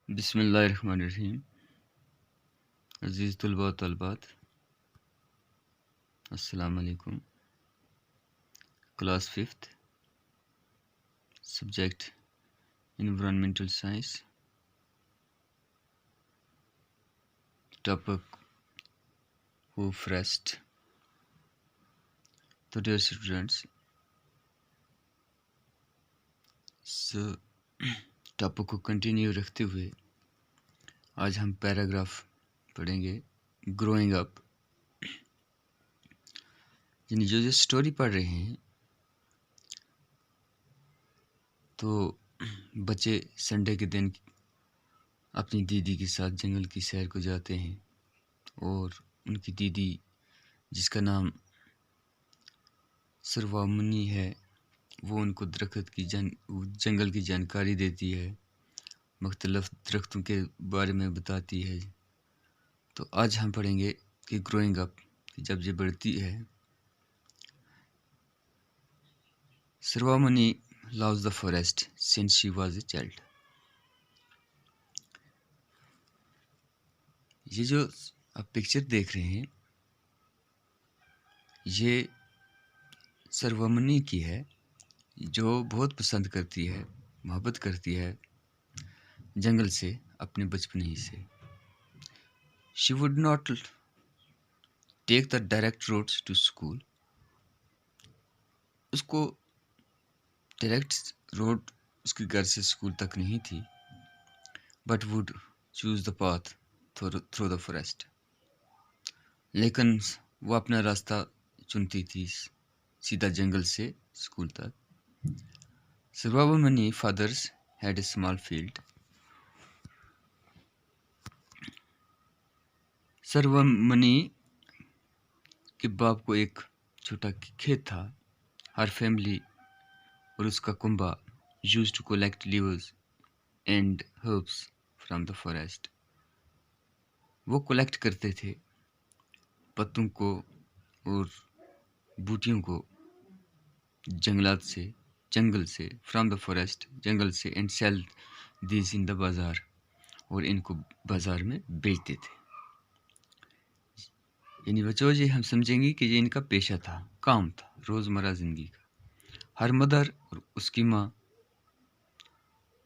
بسم اللہ الرحمن الرحیم۔ عزیز طلباء و طالبات، السلام علیکم۔ Class 5th، subject environmental science, topic ہو فریسٹ۔ تو ڈیئر اسٹوڈنٹس، اس ٹاپک کو کنٹینیو رکھتے ہوئے آج ہم پیراگراف پڑھیں گے، گروئنگ اپ۔ یعنی جو اسٹوری پڑھ رہے ہیں تو بچے سنڈے کے دن اپنی دیدی کے ساتھ جنگل کی سیر کو جاتے ہیں، اور ان کی دیدی جس کا نام سروامنی ہے وہ ان کو درخت کی جنگل کی جانکاری دیتی ہے، مختلف درختوں کے بارے میں بتاتی ہے۔ تو آج ہم پڑھیں گے کہ گروئنگ اپ، جب یہ بڑھتی ہے۔ سروامنی loves the forest since she was a child۔ یہ جو آپ پکچر دیکھ رہے ہیں یہ سروامنی کی ہے، جو بہت پسند کرتی ہے، محبت کرتی ہے جنگل سے اپنے بچپن ہی سے۔ She would not take the direct roads to school۔ اس کو ڈائریکٹ روڈ اس کے گھر سے اسکول تک نہیں تھی، but would choose the path through the forest. لیکن وہ اپنا راستہ چنتی تھی سیدھا جنگل سے اسکول تک۔ Sarwamani father's had a small field. Sarwamani کے باپ کو ایک چھوٹا کھیت تھا۔ ہر فیملی اور اس کا کنبہ used to collect leaves and herbs from the forest. وہ کولیکٹ کرتے تھے پتوں کو اور بوٹیوں کو جنگل سے فرام دا فوریسٹ، جنگل سے، اینڈ سیل دیز ان دا بازار، اور ان کو بازار میں بیچتے تھے۔ یعنی بچوں یہ ہم سمجھیں گے کہ یہ ان کا پیشہ تھا، کام تھا روزمرہ زندگی کا۔ ہر مدر اور اس کی ماں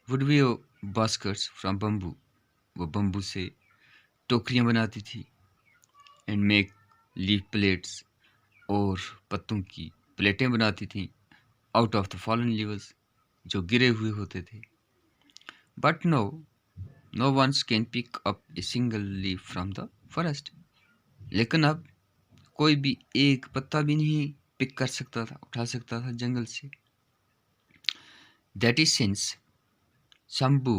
would weave baskets from bamboo, وہ بمبو سے ٹوکریاں بناتی تھی، اینڈ میک لیف پلیٹس، اور پتوں کی پلیٹیں بناتی تھیں، out of the fallen leaves, جو گرے ہوئے ہوتے تھے۔ But no one can pick up a single leaf from the forest. لیکن اب کوئی بھی ایک پتا بھی نہیں پک کر سکتا تھا، اٹھا سکتا تھا جنگل سے۔ That is since Shambu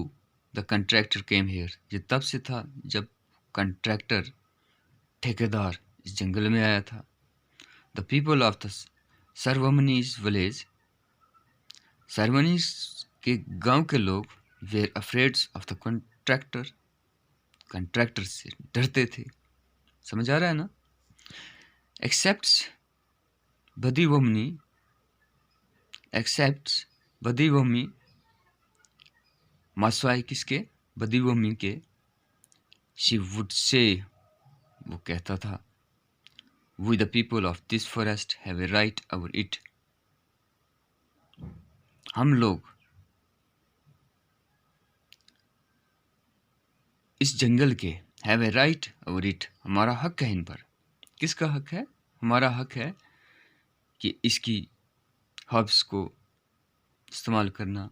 the contractor came here. یہ تب سے تھا جب کنٹریکٹر، ٹھیکیدار اس جنگل میں آیا تھا۔ The people of the Sarwamani's village, Sarwamani's کے گاؤں کے لوگ، were afraid of the contractor سے ڈرتے تھے۔ سمجھ آ رہا ہے نا؟ ایکسیپٹس بدیومی ماسوائے کس کے؟ بدیومی کے۔ شی وڈ سے، وہ کہتا تھا، we the people of this forest have a right over it. ہم لوگ اس جنگل کے، have a right over it, ہمارا حق ہے ان پر۔ کس کا حق ہے؟ ہمارا حق ہے کہ اس کی ہربس کو استعمال کرنا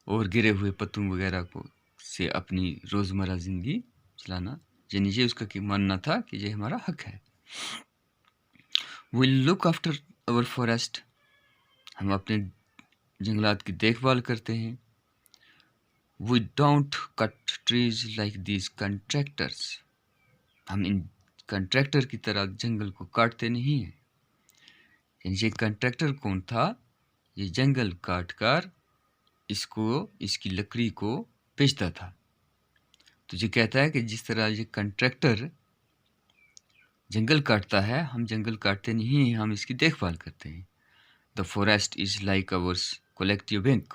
اور گرے ہوئے پتوں وغیرہ کو سے اپنی روزمرہ زندگی چلانا۔ یعنی یہ اس کا ماننا تھا کہ یہ ہمارا حق ہے۔ We look after our forest, ہم اپنے جنگلات کی دیکھ بھال کرتے ہیں۔ We don't cut trees like these contractors, ہم ان کنٹریکٹر کی طرح جنگل کو کاٹتے نہیں ہیں۔ یعنی یہ کنٹریکٹر کون تھا؟ یہ جنگل کاٹ کر اس کی لکڑی کو بیچتا تھا۔ تو یہ کہتا ہے کہ جس طرح یہ کنٹریکٹر جنگل کاٹتا ہے، ہم جنگل کاٹتے نہیں ہیں، ہم اس کی دیکھ بھال کرتے ہیں۔ The forest is like ours collective bank,